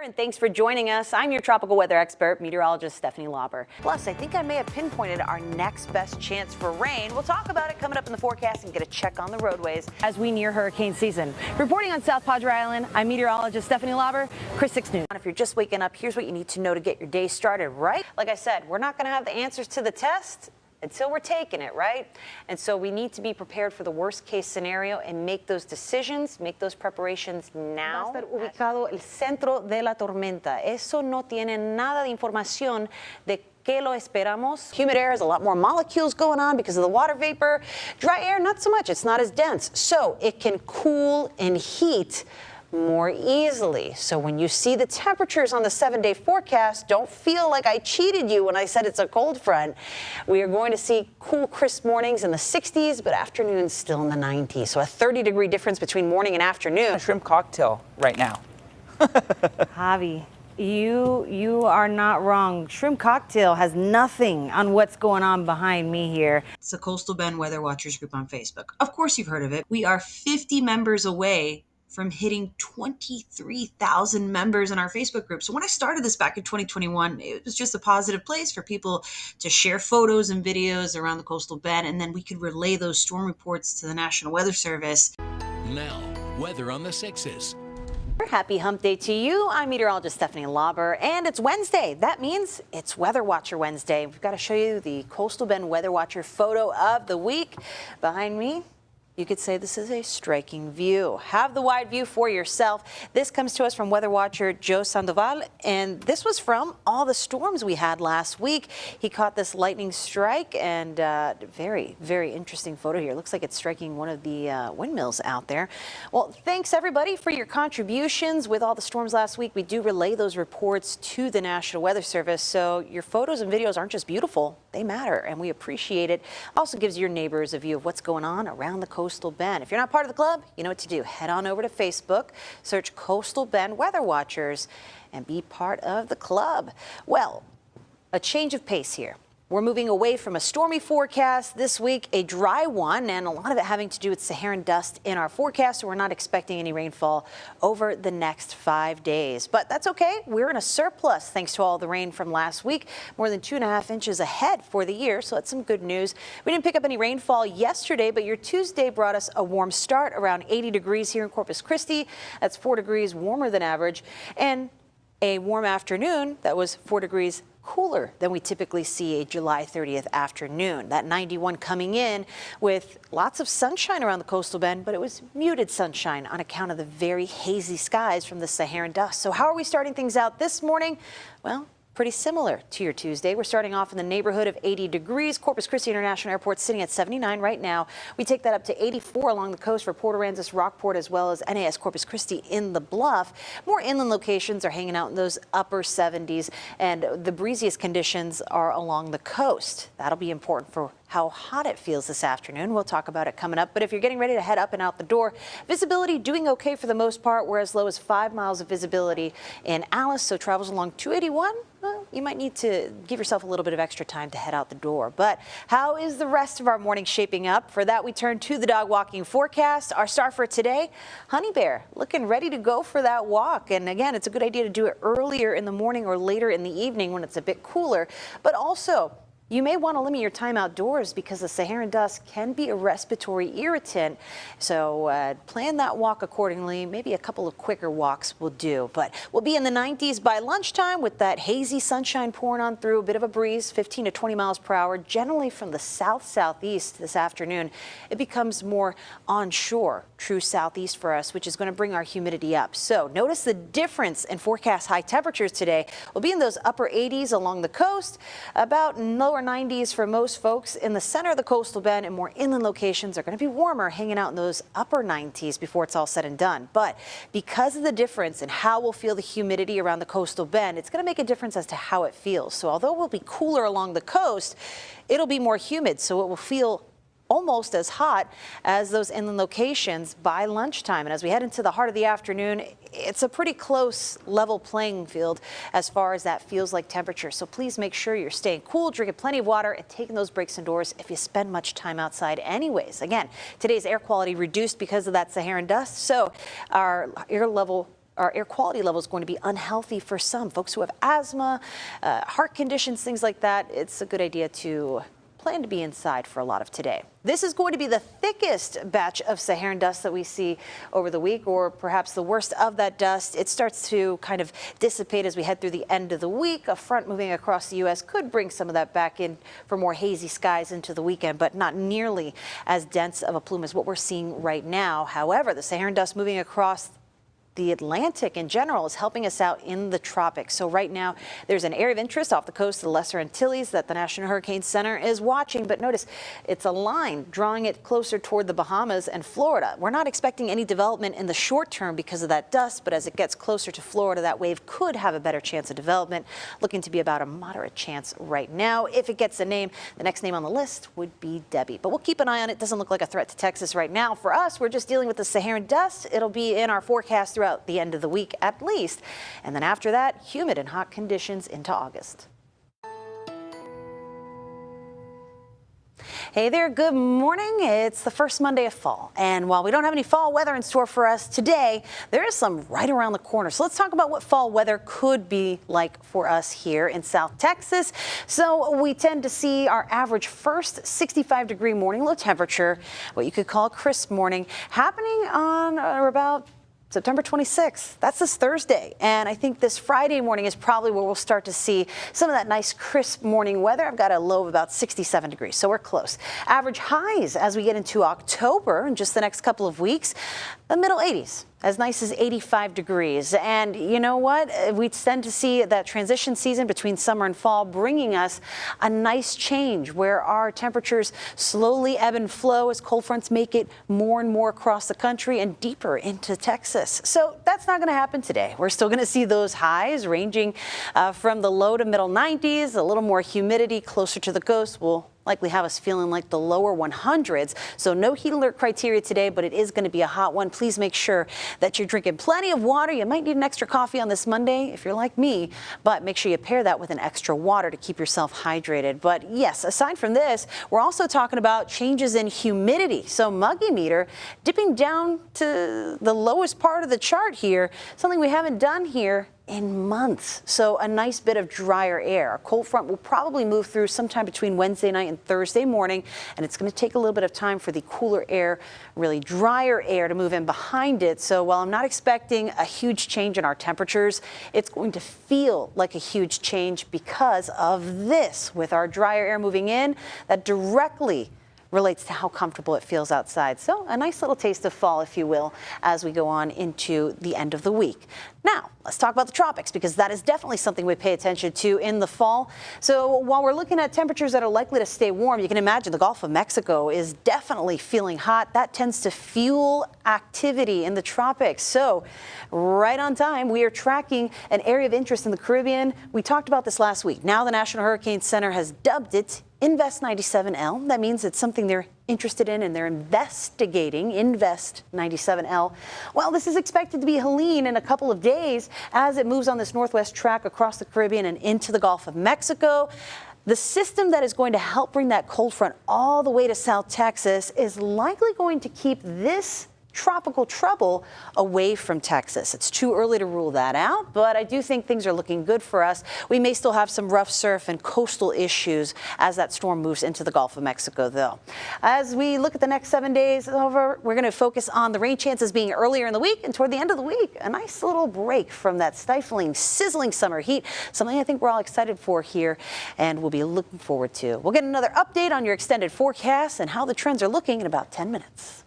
and thanks for joining us. I'm your tropical weather expert, meteorologist Stefanie Lauber. Plus, I think I may have pinpointed our next best chance for rain. We'll talk about it coming up in the forecast and get a check on the roadways as we near hurricane season. Reporting on South Padre Island, I'm meteorologist Stefanie Lauber, KRIS 6 News. If you're just waking up, here's what you need to know to get your day started right. Like I said, we're not going to have the answers to the test until we're taking it, right? And so we need to be prepared for the worst case scenario and make those decisions, make those preparations now. Va a estar ubicado el centro de la tormenta. Eso no tiene nada de información de que lo esperamos. Humid air has a lot more molecules going on because of the water vapor. Dry air, not so much. It's not as dense. So it can cool and heat more easily. So when you see the temperatures on the 7-day forecast, don't feel like I cheated you when I said it's a cold front. We are going to see cool, crisp mornings in the 60s, but afternoons still in the 90s. So a 30-degree difference between morning and afternoon. A shrimp cocktail right now. Javi, you are not wrong. Shrimp cocktail has nothing on what's going on behind me here. It's the Coastal Bend Weather Watchers group on Facebook. Of course you've heard of it. We are 50 members away from hitting 23,000 members in our Facebook group. So when I started this back in 2021, it was just a positive place for people to share photos and videos around the Coastal Bend, and then we could relay those storm reports to the National Weather Service. Now, weather on the 6s. Happy hump day to you. I'm meteorologist Stefanie Lauber, and it's Wednesday. That means it's Weather Watcher Wednesday. We've got to show you the Coastal Bend Weather Watcher photo of the week. Behind me, you could say this is a striking view. Have the wide view for yourself. This comes to us from weather watcher Joe Sandoval, and this was from all the storms we had last week. He caught this lightning strike, and very, very interesting photo here. Looks like it's striking one of the windmills out there. Well, thanks everybody for your contributions with all the storms last week. We do relay those reports to the National Weather Service, so your photos and videos aren't just beautiful, they matter, and we appreciate it. Also gives your neighbors a view of what's going on around the Coastal Bend. If you're not part of the club, you know what to do. Head on over to Facebook, search Coastal Bend Weather Watchers, and be part of the club. Well, a change of pace here. We're moving away from a stormy forecast this week, a dry one, and a lot of it having to do with Saharan dust in our forecast, so we're not expecting any rainfall over the next 5 days. But that's okay. We're in a surplus thanks to all the rain from last week, more than 2.5 inches ahead for the year, so that's some good news. We didn't pick up any rainfall yesterday, but your Tuesday brought us a warm start, around 80 degrees here in Corpus Christi. That's 4 degrees warmer than average, and a warm afternoon that was 4 degrees cooler than we typically see a July 30th afternoon. That 91 coming in with lots of sunshine around the Coastal Bend, but it was muted sunshine on account of the very hazy skies from the Saharan dust. So how are we starting things out this morning? Well, pretty similar to your Tuesday. We're starting off in the neighborhood of 80 degrees. Corpus Christi International Airport sitting at 79 right now. We take that up to 84 along the coast for Port Aransas, Rockport, as well as NAS Corpus Christi in the Bluff. More inland locations are hanging out in those upper 70s, and the breeziest conditions are along the coast. That'll be important for how hot it feels this afternoon. We'll talk about it coming up. But if you're getting ready to head up and out the door, visibility doing okay for the most part. We're as low as 5 miles of visibility in Alice, so travels along 281. Well, you might need to give yourself a little bit of extra time to head out the door. But how is the rest of our morning shaping up? For that, we turn to the dog walking forecast. Our star for today, Honey Bear, looking ready to go for that walk. And again, it's a good idea to do it earlier in the morning or later in the evening when it's a bit cooler. But also, you may want to limit your time outdoors because the Saharan dust can be a respiratory irritant. So plan that walk accordingly. Maybe a couple of quicker walks will do. But we'll be in the 90s by lunchtime with that hazy sunshine pouring on through, a bit of a breeze, 15 to 20 miles per hour, generally from the south-southeast this afternoon. It becomes more onshore, true southeast for us, which is going to bring our humidity up. So notice the difference in forecast high temperatures today. We'll be in those upper 80s along the coast, about lower 90s for most folks in the center of the Coastal Bend, and more inland locations are going to be warmer, hanging out in those upper 90s before it's all said and done. But because of the difference in how we'll feel the humidity around the Coastal Bend, it's going to make a difference as to how it feels. So although we'll be cooler along the coast, it'll be more humid, so it will feel almost as hot as those inland locations by lunchtime. And as we head into the heart of the afternoon, it's a pretty close level playing field as far as that feels like temperature. So please make sure you're staying cool, drinking plenty of water, and taking those breaks indoors if you spend much time outside anyways. Again, today's air quality reduced because of that Saharan dust, so our air level our air quality level is going to be unhealthy for some folks who have asthma, heart conditions, things like that. It's a good idea to plan to be inside for a lot of today. This is going to be the thickest batch of Saharan dust that we see over the week, or perhaps the worst of that dust. It starts to kind of dissipate as we head through the end of the week. A front moving across the U.S. could bring some of that back in for more hazy skies into the weekend, but not nearly as dense of a plume as what we're seeing right now. However, the Saharan dust moving across the Atlantic in general is helping us out in the tropics. So right now there's an area of interest off the coast of the Lesser Antilles that the National Hurricane Center is watching. But notice it's a line drawing it closer toward the Bahamas and Florida. We're not expecting any development in the short term because of that dust, but as it gets closer to Florida, that wave could have a better chance of development, looking to be about a moderate chance right now. If it gets a name, the next name on the list would be Debbie. But we'll keep an eye on it. Doesn't look like a threat to Texas right now. For us, we're just dealing with the Saharan dust. It'll be in our forecast throughout the end of the week at least. And then after that, humid and hot conditions into August. Hey there, good morning. It's the first Monday of fall. And while we don't have any fall weather in store for us today, there is some right around the corner. So let's talk about what fall weather could be like for us here in South Texas. So we tend to see our average first 65-degree morning low temperature, what you could call a crisp morning, happening on or about September 26th. That's this Thursday. And I think this Friday morning is probably where we'll start to see some of that nice crisp morning weather. I've got a low of about 67 degrees, so we're close. Average highs as we get into October in just the next couple of weeks, the middle 80s. As nice as 85 degrees. And you know what? We tend to see that transition season between summer and fall bringing us a nice change where our temperatures slowly ebb and flow as cold fronts make it more and more across the country and deeper into Texas. So that's not going to happen today. We're still going to see those highs ranging from the low to middle 90s, a little more humidity closer to the coast. We'll likely have us feeling like the lower 100s. So no heat alert criteria today, but it is going to be a hot one. Please make sure that you're drinking plenty of water. You might need an extra coffee on this Monday if you're like me, but make sure you pair that with an extra water to keep yourself hydrated. But yes, aside from this, we're also talking about changes in humidity. So muggy meter dipping down to the lowest part of the chart here, something we haven't done here in months. So a nice bit of drier air. A cold front will probably move through sometime between Wednesday night and Thursday morning, and it's going to take a little bit of time for the cooler air, really drier air, to move in behind it. So while I'm not expecting a huge change in our temperatures, it's going to feel like a huge change because of this. With our drier air moving in, that directly relates to how comfortable it feels outside. So a nice little taste of fall, if you will, as we go on into the end of the week. Now, let's talk about the tropics, because that is definitely something we pay attention to in the fall. So while we're looking at temperatures that are likely to stay warm, you can imagine the Gulf of Mexico is definitely feeling hot. That tends to fuel activity in the tropics. So right on time, we are tracking an area of interest in the Caribbean. We talked about this last week. Now the National Hurricane Center has dubbed it Invest 97L. That means it's something they're interested in and they're investigating. Invest 97L. Well, this is expected to be Helene in a couple of days as it moves on this northwest track across the Caribbean and into the Gulf of Mexico. The system that is going to help bring that cold front all the way to South Texas is likely going to keep this tropical trouble away from Texas. It's too early to rule that out, but I do think things are looking good for us. We may still have some rough surf and coastal issues as that storm moves into the Gulf of Mexico, though. As we look at the next 7 days, however, we're going to focus on the rain chances being earlier in the week and toward the end of the week. A nice little break from that stifling, sizzling summer heat, something I think we're all excited for here and we'll be looking forward to. We'll get another update on your extended forecast and how the trends are looking in about 10 minutes.